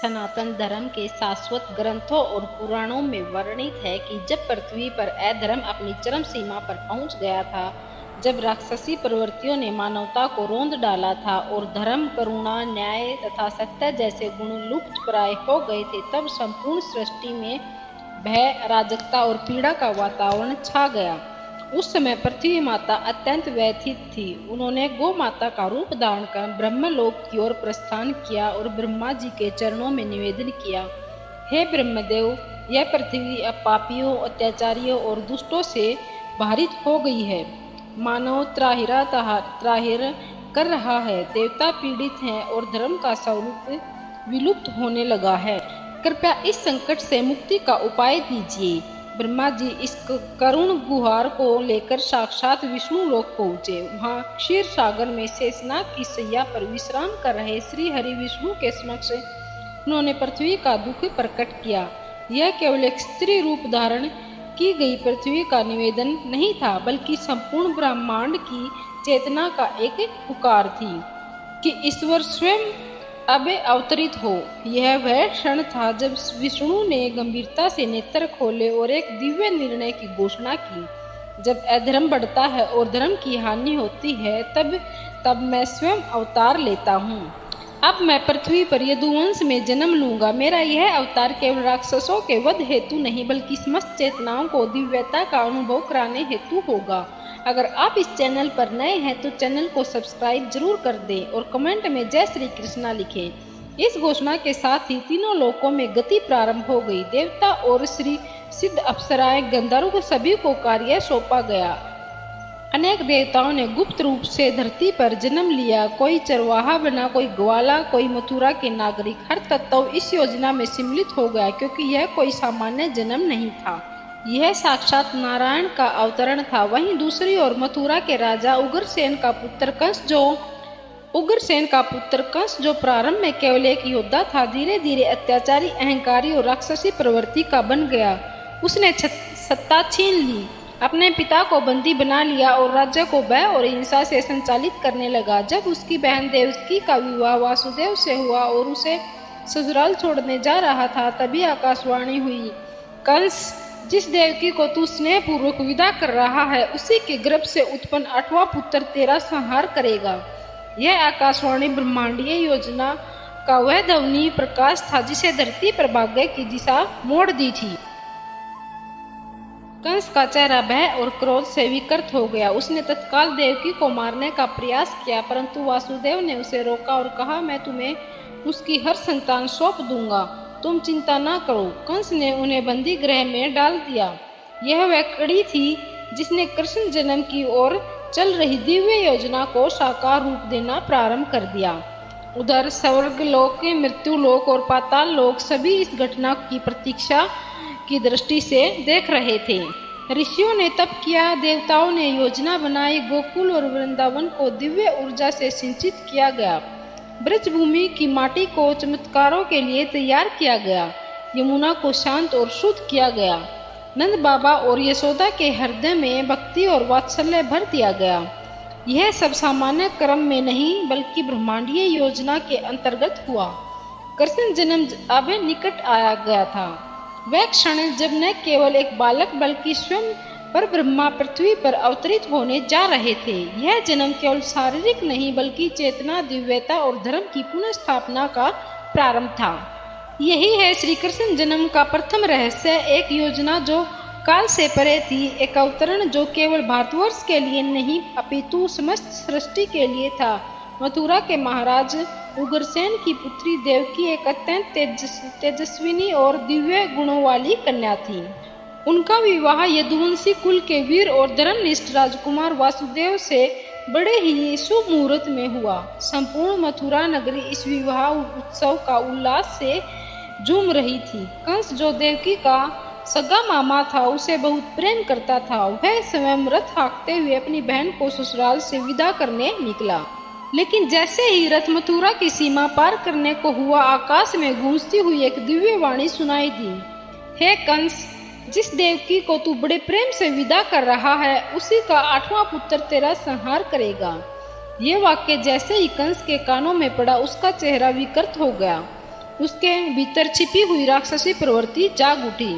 सनातन धर्म के शाश्वत ग्रंथों और पुराणों में वर्णित है कि जब पृथ्वी पर अधर्म अपनी चरम सीमा पर पहुंच गया था, जब राक्षसी प्रवृत्तियों ने मानवता को रौंद डाला था और धर्म, करुणा, न्याय तथा सत्य जैसे गुण लुप्त प्राय हो गए थे, तब संपूर्ण सृष्टि में भय, अराजकता और पीड़ा का वातावरण छा गया। उस समय पृथ्वी माता अत्यंत व्यथित थी। उन्होंने गौ माता का रूप धारण कर ब्रह्मलोक की ओर प्रस्थान किया और ब्रह्मा जी के चरणों में निवेदन किया, हे ब्रह्मदेव, यह पृथ्वी अब पापियों, अत्याचारियों और दुष्टों से भारित हो गई है। मानव त्राहिर कर रहा है, देवता पीड़ित हैं और धर्म का स्वरूप विलुप्त होने लगा है। कृपया इस संकट से मुक्ति का उपाय दीजिए। ब्रह्मा जी इस करुण गुहार को लेकर साक्षात विष्णु लोक पहुँचे। वहाँ क्षीर सागर में शेषनाग की सैया पर विश्राम कर रहे श्री हरि विष्णु के समक्ष उन्होंने पृथ्वी का दुख प्रकट किया। यह केवल एक स्त्री रूप धारण की गई पृथ्वी का निवेदन नहीं था, बल्कि संपूर्ण ब्रह्मांड की चेतना का एक पुकार थी कि ईश्वर स्वयं अब अवतरित हो। यह वह क्षण था जब विष्णु ने गंभीरता से नेत्र खोले और एक दिव्य निर्णय की घोषणा की, जब अधर्म बढ़ता है और धर्म की हानि होती है, तब मैं स्वयं अवतार लेता हूँ। अब मैं पृथ्वी पर यदुवंश में जन्म लूंगा। मेरा यह अवतार केवल राक्षसों के वध हेतु नहीं, बल्कि समस्त चेतनाओं को दिव्यता का अनुभव कराने हेतु होगा। अगर आप इस चैनल पर नए हैं तो चैनल को सब्सक्राइब जरूर कर दें और कमेंट में जय श्री कृष्णा लिखें। इस घोषणा के साथ ही तीनों लोकों में गति प्रारंभ हो गई। देवता और श्री सिद्ध अप्सराएं, गंधर्व सभी को कार्य सौंपा गया। अनेक देवताओं ने गुप्त रूप से धरती पर जन्म लिया। कोई चरवाहा बना, कोई ग्वाला, कोई मथुरा के नागरिक। हर तत्व इस योजना में सम्मिलित हो गया, क्योंकि यह कोई सामान्य जन्म नहीं था, यह साक्षात नारायण का अवतरण था। वहीं दूसरी ओर मथुरा के राजा उग्रसेन का पुत्र कंस जो प्रारंभ में केवल एक योद्धा था, धीरे धीरे अत्याचारी, अहंकारी और राक्षसी प्रवृत्ति का बन गया। उसने सत्ता छीन ली, अपने पिता को बंदी बना लिया और राज्य को भय और हिंसा से संचालित करने लगा। जब उसकी बहन देवकी का विवाह वासुदेव से हुआ और उसे ससुराल छोड़ने जा रहा था, तभी आकाशवाणी हुई, कंस, जिस देवकी को तू स्नेह पूर्वक विदा कर रहा है, उसी के गर्भ से उत्पन्न 8वां पुत्र तेरा संहार करेगा। यह आकाशवाणी ब्रह्मांडीय योजना का वह ध्वनि प्रकाश था जिसे धरती पर भाग्य की दिशा मोड़ दी थी। कंस का चेहरा भय और क्रोध से विकृत हो गया। उसने तत्काल देवकी को मारने का प्रयास किया, परंतु वासुदेव ने उसे रोका और कहा, मैं तुम्हें उसकी हर संतान सौंप दूंगा, तुम चिंता न करो। कंस ने उन्हें बंदी गृह में डाल दिया। यह वह कड़ी थी जिसने कृष्ण जन्म की ओर चल रही दिव्य योजना को साकार रूप देना प्रारंभ कर दिया। उधर स्वर्गलोक, मृत्युलोक और पाताल लोक सभी इस घटना की प्रतीक्षा की दृष्टि से देख रहे थे। ऋषियों ने तप किया, देवताओं ने योजना बनाई, गोकुल और वृंदावन को दिव्य ऊर्जा से सिंचित किया गया, ब्रज भूमि की माटी को चमत्कारों के लिए तैयार किया गया, यमुना को शांत और शुद्ध किया गया, नंद बाबा और यशोदा के हृदय में भक्ति और वात्सल्य भर दिया गया। यह सब सामान्य क्रम में नहीं, बल्कि ब्रह्मांडीय योजना के अंतर्गत हुआ। कृष्ण जन्म अब निकट आया गया था। वह क्षण जब न केवल एक बालक बल्कि स्वयं पर ब्रह्मा पृथ्वी पर अवतरित होने जा रहे थे। यह जन्म केवल शारीरिक नहीं, बल्कि चेतना, दिव्यता और धर्म की पुनः स्थापना का प्रारंभ था। यही है श्री कृष्ण जन्म का प्रथम रहस्य, एक योजना जो काल से परे थी, एक अवतरण जो केवल भारतवर्ष के लिए नहीं अपितु समस्त सृष्टि के लिए था। मथुरा के महाराज उग्रसेन की पुत्री देवकी एक अत्यंत तेजस्विनी और दिव्य गुणों वाली कन्या थी। उनका विवाह यदुवंशी कुल के वीर और धर्मनिष्ठ राजकुमार वासुदेव से बड़े ही शुभ मुहूर्त में हुआ। संपूर्ण मथुरा नगरी इस विवाह उत्सव का उल्लास से झूम रही थी। कंस, जो देवकी का सगा मामा था, उसे बहुत प्रेम करता था। वह स्वयं रथ हाँकते हुए अपनी बहन को ससुराल से विदा करने निकला, लेकिन जैसे ही रथ मथुरा की सीमा पार करने को हुआ, आकाश में गूंजती हुई एक दिव्य वाणी सुनाई दी, हे कंस, जिस देवकी को तू बड़े प्रेम से विदा कर रहा है, उसी का 8वां पुत्र तेरा संहार करेगा। ये वाक्य जैसे ही कंस के कानों में पड़ा, उसका चेहरा विकृत हो गया। उसके भीतर छिपी हुई राक्षसी प्रवृत्ति जाग उठी।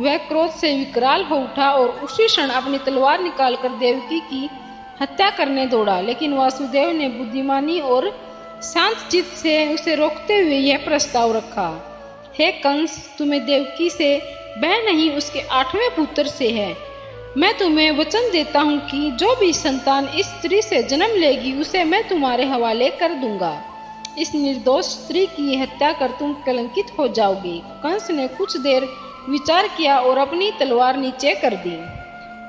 वह क्रोध से विकराल हो उठा और उसी क्षण अपनी तलवार निकालकर देवकी की हत्या करने दौड़ा, लेकिन वासुदेव ने बुद्धिमानी और शांत चित्त से उसे रोकते हुए यह प्रस्ताव रखा, हे कंस, तुम्हें देवकी से वह नहीं उसके 8वें पुत्र से है। मैं तुम्हें वचन देता हूँ कि जो भी संतान इस स्त्री से जन्म लेगी उसे मैं तुम्हारे हवाले कर दूंगा। इस निर्दोष स्त्री की हत्या कर तुम कलंकित हो जाओगे। कंस ने कुछ देर विचार किया और अपनी तलवार नीचे कर दी,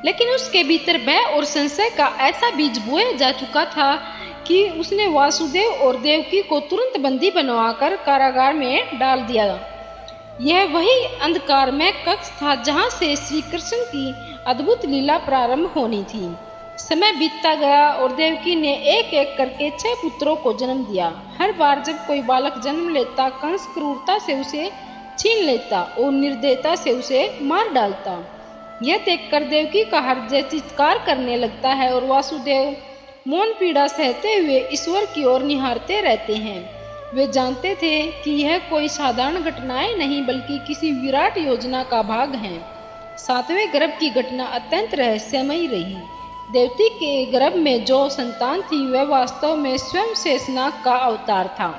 लेकिन उसके भीतर भय और संशय का ऐसा बीज बोया जा चुका था कि उसने वासुदेव और देवकी को तुरंत बंदी बनवाकर कारागार में डाल दिया। यह वही अंधकार में कक्ष था जहां से श्री कृष्ण की अद्भुत लीला प्रारंभ होनी थी। समय बीतता गया और देवकी ने एक एक करके 6 पुत्रों को जन्म दिया। हर बार जब कोई बालक जन्म लेता, कंस क्रूरता से उसे छीन लेता और निर्दयता से उसे मार डालता। यह देखकर देवकी का हृदय चित्कार करने लगता है और वासुदेव मौन पीड़ा सहते हुए ईश्वर की ओर निहारते रहते हैं। वे जानते थे कि यह कोई साधारण घटनाएं नहीं बल्कि किसी विराट योजना का भाग है। 7वें गर्भ की घटना अत्यंत रहस्यमयी रही। देवती के गर्भ में जो संतान थी वह वास्तव में स्वयं शेषनाग का अवतार था,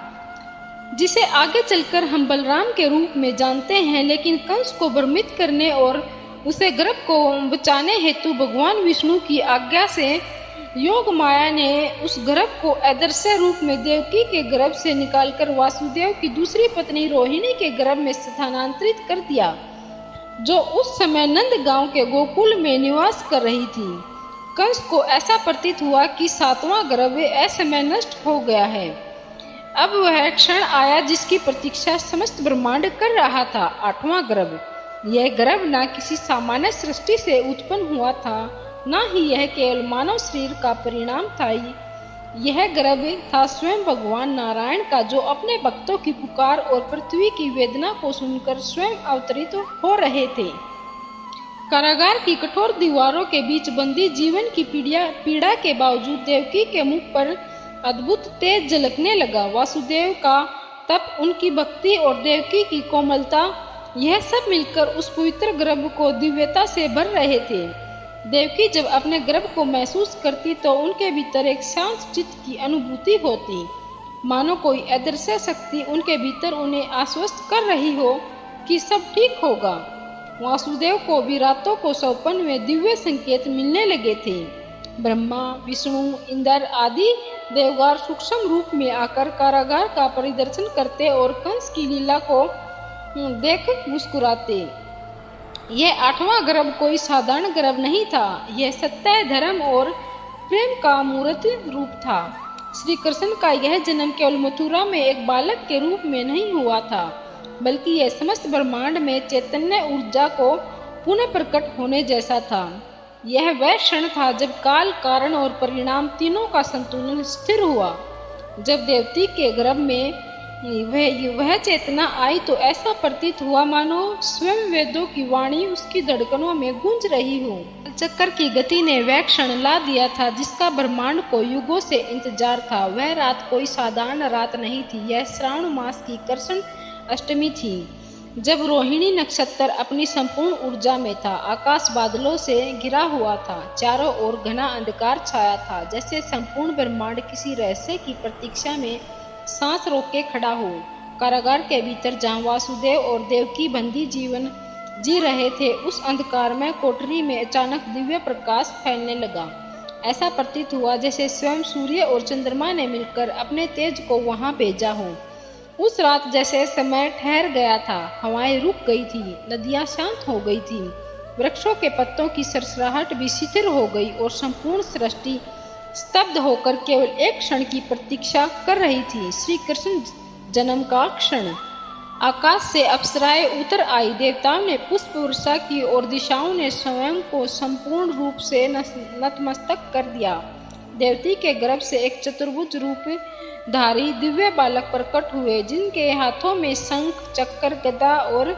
जिसे आगे चलकर हम बलराम के रूप में जानते हैं। लेकिन कंस को भ्रमित करने और उसे गर्भ को बचाने हेतु भगवान विष्णु की आज्ञा से योग माया ने उस गर्भ को अदृश्य रूप में देवकी के गर्भ से निकालकर वासुदेव की दूसरी पत्नी रोहिणी के गर्भ में स्थानांतरित कर दिया, जो उस समय नंद गांव के गोकुल में निवास कर रही थी। कंस को ऐसा प्रतीत हुआ कि 7वां गर्भ असमय नष्ट हो गया है। अब वह क्षण आया जिसकी प्रतीक्षा समस्त ब्रह्मांड कर रहा था, 8वां गर्भ। यह गर्भ न किसी सामान्य सृष्टि से उत्पन्न हुआ था, न ही यह केवल मानव शरीर का परिणाम था। यह गर्भ था स्वयं भगवान नारायण का, जो अपने भक्तों की पुकार और पृथ्वी की वेदना को सुनकर स्वयं अवतरित हो रहे थे। कारागार की कठोर दीवारों के बीच बंदी जीवन की पीड़ा के बावजूद देवकी के मुख पर अद्भुत तेज झलकने लगा। वासुदेव का तप, उनकी भक्ति और देवकी की कोमलता, यह सब मिलकर उस पवित्र गर्भ को दिव्यता से भर रहे थे। देवकी जब अपने गर्भ को महसूस करती तो उनके भीतर एक शांत चित्त की अनुभूति होती, मानो कोई अदृश्य शक्ति उनके भीतर उन्हें आश्वस्त कर रही हो कि सब ठीक होगा। वासुदेव को भी रातों को स्वप्न में दिव्य संकेत मिलने लगे थे। ब्रह्मा, विष्णु, इंद्र आदि देवगार सूक्ष्म रूप में आकर कारागार का परिदर्शन करते और कंस की लीला को देख मुस्कुराते। यह 8वां गर्भ कोई साधारण गर्भ नहीं था, यह सत्य, धर्म और प्रेम का मूर्त रूप था। श्री कृष्ण का यह जन्म केवल मथुरा में एक बालक के रूप में नहीं हुआ था, बल्कि यह समस्त ब्रह्मांड में चैतन्य ऊर्जा को पुनः प्रकट होने जैसा था। यह वह क्षण था जब काल, कारण और परिणाम तीनों का संतुलन स्थिर हुआ। जब देवती के गर्भ में वह चेतना आई तो ऐसा प्रतीत हुआ मानो स्वयं वेदों की वाणी उसकी धड़कनों में गूंज रही हो। चक्कर की गति ने वह क्षण ला दिया था जिसका ब्रह्मांड को युगों से इंतजार था। वह रात कोई साधारण रात नहीं थी, यह श्रावण मास की कृष्ण अष्टमी थी, जब रोहिणी नक्षत्र अपनी संपूर्ण ऊर्जा में था। आकाश बादलों से घिरा हुआ था, चारों ओर घना अंधकार छाया था, जैसे संपूर्ण ब्रह्मांड किसी रहस्य की प्रतीक्षा में सांस रोक के खड़ा हो। कारागार के भीतर जहाँ वासुदेव और देवकी बंदी जीवन जी रहे थे, उस अंधकार में कोठरी में अचानक दिव्य प्रकाश फैलने लगा। ऐसा प्रतीत हुआ जैसे स्वयं सूर्य और चंद्रमा ने मिलकर अपने तेज को वहां भेजा हो। उस रात जैसे समय ठहर गया था, हवाएं रुक गई थी, नदियां शांत हो गई थी, वृक्षों के पत्तों की सरसराहट भी शिथिल हो गई और संपूर्ण सृष्टि स्तब्ध होकर केवल एक क्षण की प्रतीक्षा कर रही थी, श्री कृष्ण जन्म का क्षण। आकाश से अप्सराएं उतर आई, देवताओं ने पुष्प वर्षा की और दिशाओं ने स्वयं को संपूर्ण रूप से नतमस्तक कर दिया। देवती के गर्भ से एक चतुर्भुज रूप धारी दिव्य बालक प्रकट हुए, जिनके हाथों में शंख, चक्र, गदा और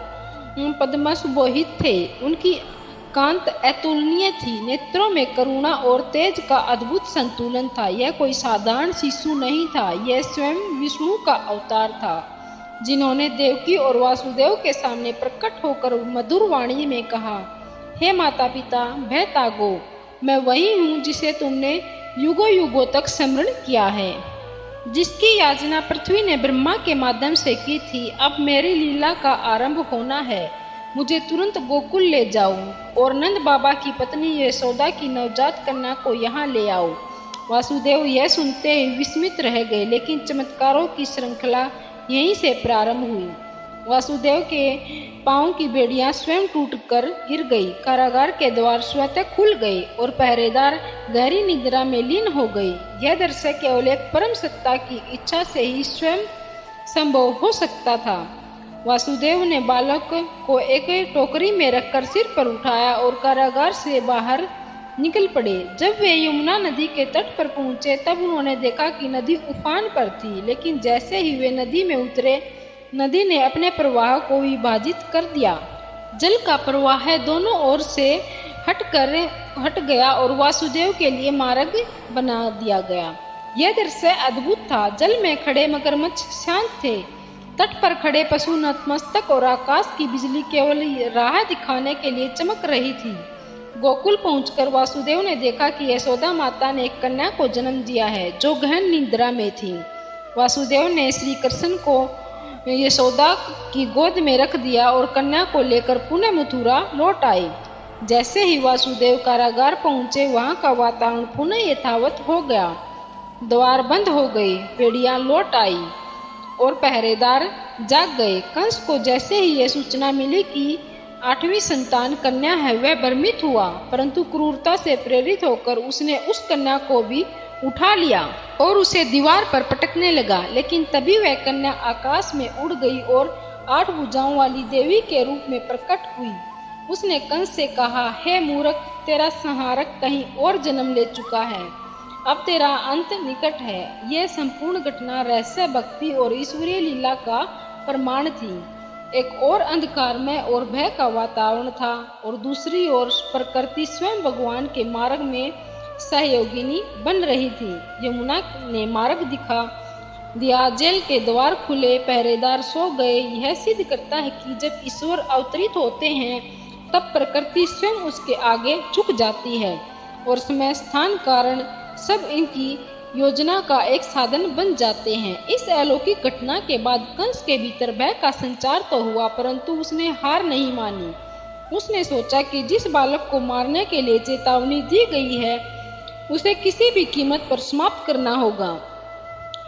पद्म सुशोभित थे। उनकी कांत अतुलनीय थी, नेत्रों में करुणा और तेज का अद्भुत संतुलन था। यह कोई साधारण शिशु नहीं था, यह स्वयं विष्णु का अवतार था। जिन्होंने देवकी और वासुदेव के सामने प्रकट होकर मधुर वाणी में कहा, हे माता पिता, भय त्यागो, मैं वही हूँ जिसे तुमने युगों युगों तक स्मरण किया है, जिसकी याचना पृथ्वी ने ब्रह्मा के माध्यम से की थी। अब मेरी लीला का आरंभ होना है। मुझे तुरंत गोकुल ले जाओ और नंद बाबा की पत्नी यशोदा की नवजात कन्या को यहाँ ले आओ। वासुदेव यह सुनते ही विस्मित रह गए, लेकिन चमत्कारों की श्रृंखला यहीं से प्रारंभ हुई। वासुदेव के पांव की बेड़ियां स्वयं टूटकर गिर गई, कारागार के द्वार स्वतः खुल गए और पहरेदार गहरी निद्रा में लीन हो गए। यह दृश्य केवल एक परम सत्ता की इच्छा से ही स्वयं संभव हो सकता था। वासुदेव ने बालक को एक टोकरी में रखकर सिर पर उठाया और कारागार से बाहर निकल पड़े। जब वे यमुना नदी के तट पर पहुंचे तब उन्होंने देखा कि नदी उफान पर थी, लेकिन जैसे ही वे नदी में उतरे, नदी ने अपने प्रवाह को विभाजित कर दिया। जल का प्रवाह दोनों ओर से हट गया और वासुदेव के लिए मार्ग बना दिया गया। यह दृश्य अद्भुत था। जल में खड़े मगरमच्छ शांत थे, तट पर खड़े पशु नतमस्तक और आकाश की बिजली केवल राह दिखाने के लिए चमक रही थी। गोकुल पहुंचकर वासुदेव ने देखा कि यशोदा माता ने एक कन्या को जन्म दिया है जो गहन निद्रा में थी। वासुदेव ने श्री कृष्ण को यशोदा की गोद में रख दिया और कन्या को लेकर पुनः मथुरा लौट आए। जैसे ही वासुदेव कारागार पहुंचे, वहां का वातावरण पुनः यथावत हो गया। द्वार बंद हो गए, बेड़ियां लौट आई और पहरेदार जाग गए। कंस को जैसे ही यह सूचना मिली कि 8वीं संतान कन्या है, वह भ्रमित हुआ, परंतु क्रूरता से प्रेरित होकर उसने उस कन्या को भी उठा लिया और उसे दीवार पर पटकने लगा। लेकिन तभी वह कन्या आकाश में उड़ गई और 8 भुजाओं वाली देवी के रूप में प्रकट हुई। उसने कंस से कहा, हे मूर्ख, तेरा संहारक कहीं और जन्म ले चुका है, अब तेरा अंत निकट है। यह संपूर्ण घटना रहस्य भक्ति और ईश्वरीय लीला का प्रमाण थी। एक और अंधकारमय और भय का वातावरण था और दूसरी ओर प्रकृति स्वयं भगवान के मार्ग में सहयोगिनी बन रही थी। यमुना ने मार्ग दिखा दिया, जेल के द्वार खुले, पहरेदार सो गए। यह सिद्ध करता है कि जब ईश्वर अवतरित होते हैं तब प्रकृति स्वयं उसके आगे झुक जाती है और समय स्थान कारण सब इनकी योजना का एक साधन बन जाते हैं। इस अलौकिक घटना के बाद कंस के भीतर भय का संचार तो हुआ, परंतु उसने हार नहीं मानी। उसने सोचा कि जिस बालक को मारने के लिए चेतावनी दी गई है उसे किसी भी कीमत पर समाप्त करना होगा।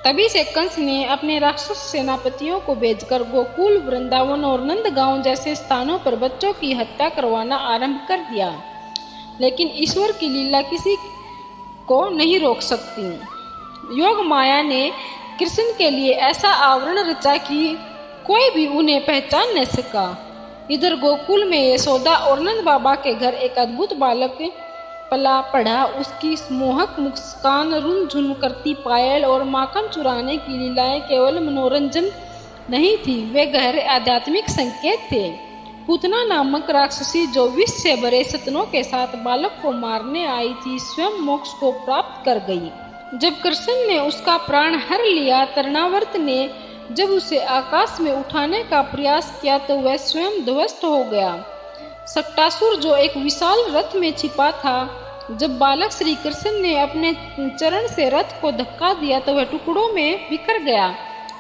तभी से कंस ने अपने राक्षस सेनापतियों को भेजकर गोकुल, वृंदावन और नंदगांव जैसे स्थानों पर बच्चों की हत्या करवाना आरंभ कर दिया। लेकिन ईश्वर की लीला किसी को नहीं रोक सकती। योग माया ने कृष्ण के लिए ऐसा आवरण रचा कि कोई भी उन्हें पहचान न सका। इधर गोकुल में यशोदा और नंद बाबा के घर एक अद्भुत बालक पला पड़ा। उसकी मोहक मुस्कान, रुनझुन करती पायल और माखन चुराने की लीलाएं केवल मनोरंजन नहीं थी, वे गहरे आध्यात्मिक संकेत थे। पूतना नामक राक्षसी जो विष से भरे सतनों के साथ बालक को मारने आई थी, स्वयं मोक्ष को प्राप्त कर गई। जब कृष्ण ने उसका प्राण हर लिया, तृणावर्त ने जब उसे आकाश में उठाने का प्रयास किया तो वह स्वयं ध्वस्त हो गया। सक्टासुर जो एक विशाल रथ में छिपा था, जब बालक श्री कृष्ण ने अपने चरण से रथ को धक्का दिया तो वह टुकड़ों में बिखर गया।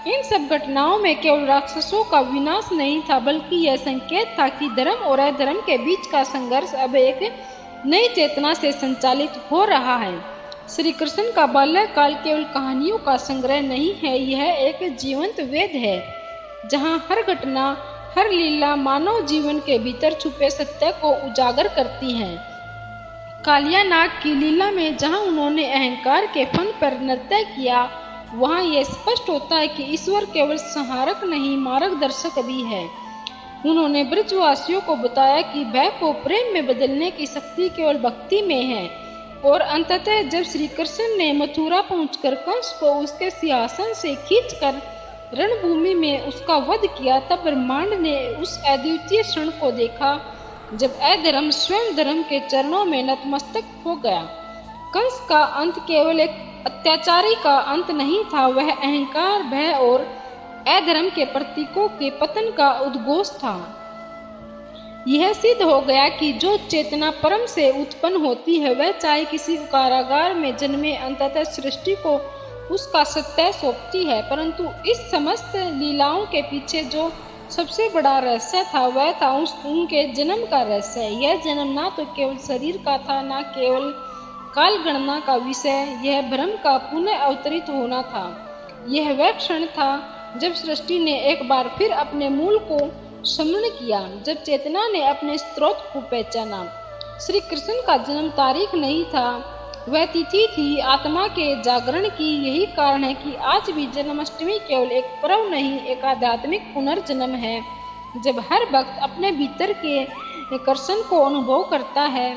इन सब घटनाओं में केवल राक्षसों का विनाश नहीं था, बल्कि यह संकेत था कि धर्म और अधर्म के बीच का संघर्ष अब एक नई चेतना से संचालित हो रहा है। श्री कृष्ण का बाल्यकाल केवल कहानियों का संग्रह नहीं है, यह एक जीवंत वेद है जहाँ हर घटना, हर लीला मानव जीवन के भीतर छुपे सत्य को उजागर करती है। कालिया नाग की लीला में जहाँ उन्होंने अहंकार के फन पर नृत्य किया, वहाँ यह स्पष्ट होता है कि ईश्वर केवल संहारक नहीं, मार्गदर्शक भी है। उन्होंने ब्रजवासियों को बताया कि भय को प्रेम में बदलने की शक्ति केवल भक्ति में है। और अंततः जब श्री कृष्ण ने मथुरा पहुंचकर कंस को उसके सिंहासन से खींचकर रणभूमि में उसका वध किया, तब ब्रह्मांड ने उस अद्वितीय क्षण को देखा जब अधर्म स्वयं धर्म के चरणों में नतमस्तक हो गया। कंस का अंत केवल एक अत्याचारी का अंत नहीं था, वह अहंकार, भय और अधर्म के प्रतीकों के पतन का उद्घोष था। यह सिद्ध हो गया कि जो चेतना परम से उत्पन्न होती है वह चाहे किसी कारागार में जन्मे अंततः सृष्टि को उसका सत्य सौंपती है। परंतु इस समस्त लीलाओं के पीछे जो सबसे बड़ा रहस्य था वह था उनके जन्म का रहस्य। यह जन्म ना तो केवल शरीर का था, ना केवल काल गणना का विषय, यह ब्रह्म का पुनः अवतरित होना था। यह वह क्षण था जब सृष्टि ने एक बार फिर अपने मूल को स्मरण किया, जब चेतना ने अपने स्रोत को पहचाना। श्री कृष्ण का जन्म तारीख नहीं था, वह तिथि थी आत्मा के जागरण की। यही कारण है कि आज भी जन्माष्टमी केवल एक पर्व नहीं, एक आध्यात्मिक पुनर्जन्म है, जब हर भक्त अपने भीतर के कृष्ण को अनुभव करता है।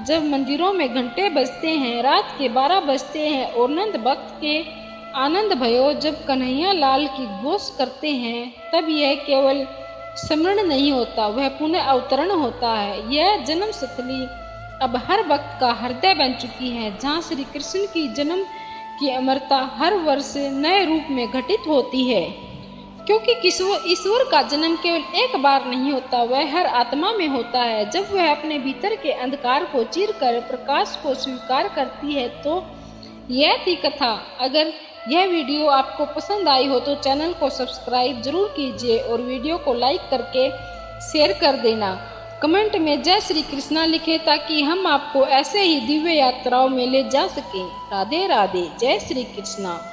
जब मंदिरों में घंटे बजते हैं, रात के 12 बजते हैं और नंद भक्त के आनंद भयो जब कन्हैया लाल की घोष करते हैं, तब यह केवल स्मरण नहीं होता, वह पुनः अवतरण होता है। यह जन्म स्थली अब हर भक्त का हृदय बन चुकी है, जहाँ श्री कृष्ण की जन्म की अमरता हर वर्ष नए रूप में घटित होती है। क्योंकि ईश्वर का जन्म केवल एक बार नहीं होता, वह हर आत्मा में होता है। जब वह अपने भीतर के अंधकार को चीरकर प्रकाश को स्वीकार करती है, तो यह थी कथा। अगर यह वीडियो आपको पसंद आई हो तो चैनल को सब्सक्राइब जरूर कीजिए और वीडियो को लाइक करके शेयर कर देना। कमेंट में जय श्री कृष्णा लिखें ताकि हम आपको ऐसे ही दिव्य यात्राओं में ले जा सकें। राधे राधे, जय श्री कृष्णा।